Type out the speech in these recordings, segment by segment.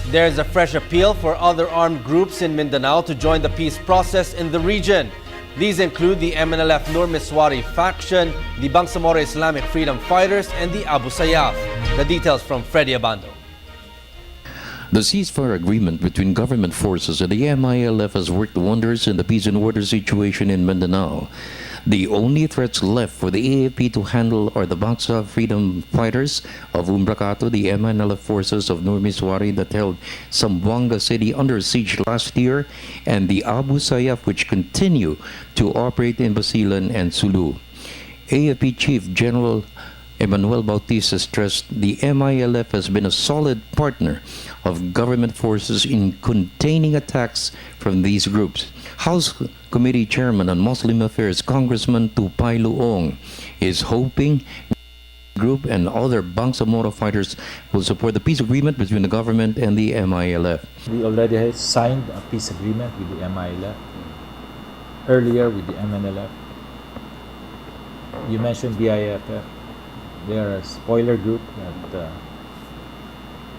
There's a fresh appeal for other armed groups in Mindanao to join the peace process in the region. These include the MNLF Nur Miswari faction, the Bangsamoro Islamic Freedom Fighters, and the Abu Sayyaf. The details from Freddie Abando. The ceasefire agreement between government forces and the MILF has worked wonders in the peace and order situation in Mindanao. The only threats left for the AFP to handle are the Bangsa Freedom Fighters of Umbracato, the MNLF forces of Nur Miswari that held Zamboanga City under siege last year, and the Abu Sayyaf, which continue to operate in Basilan and Sulu. AFP Chief General Emmanuel Bautista stressed the MILF has been a solid partner of government forces in containing attacks from these groups. House Committee Chairman on Muslim Affairs, Congressman Tupay Luong, is hoping the group and other Bangsamoro fighters will support the peace agreement between the government and the MILF. We already signed a peace agreement with the MILF, earlier with the MNLF. You mentioned BIFF. They are a spoiler group that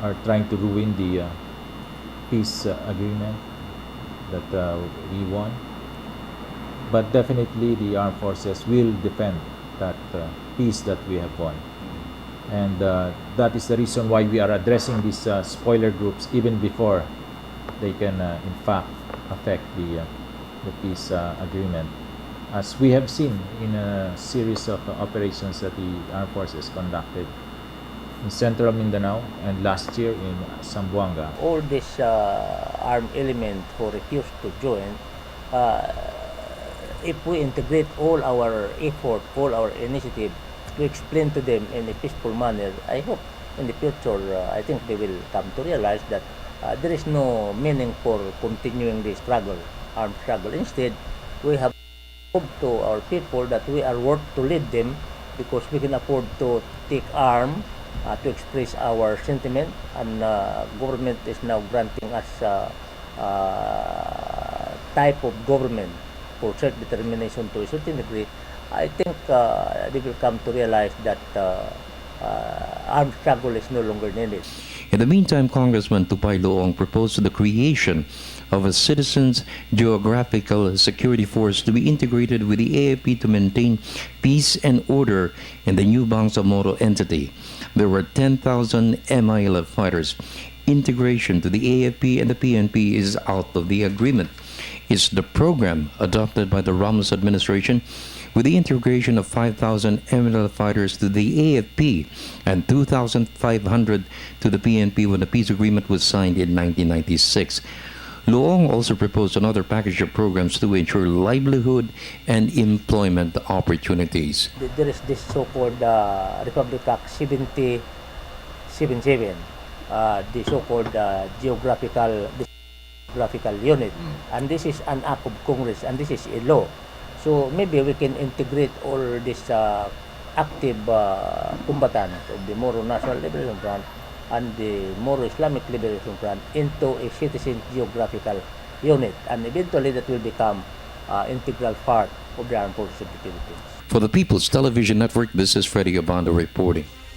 are trying to ruin the peace agreement that we won. But definitely the armed forces will defend that peace that we have won. And that is the reason why we are addressing these spoiler groups even before they can in fact affect the peace agreement. As we have seen in a series of operations that the armed forces conducted in central Mindanao and last year in Zamboanga. All these armed elements who refuse to join, if we integrate all our effort, all our initiative to explain to them in a peaceful manner, I hope in the future, I think they will come to realize that there is no meaning for continuing the struggle, armed struggle. Instead, we have to our people that we are worth to lead them because we can afford to take arm to express our sentiment, and government is now granting us type of government for self-determination to a certain degree. I think they will come to realize that armed struggle is no longer needed. In the meantime, Congressman Tupay Luong proposed the creation of a Citizens Geographical Security Force to be integrated with the AFP to maintain peace and order in the new Bangsamoro entity. There were 10,000 MILF fighters. Integration to the AFP and the PNP is out of the agreement. It's the program adopted by the Ramos administration with the integration of 5,000 MNLF fighters to the AFP and 2,500 to the PNP when the peace agreement was signed in 1996. Luong also proposed another package of programs to ensure livelihood and employment opportunities. There is this so-called Republic Act 7077, the so-called geographical unit, and this is an act of Congress, and this is a law. So maybe we can integrate all these active combatants of the Moro National Liberation Front and the Moro Islamic Liberation Front into a citizen geographical unit, and eventually that will become integral part of the armed forces of the Philippines. For the People's Television Network, this is Freddie Abando reporting.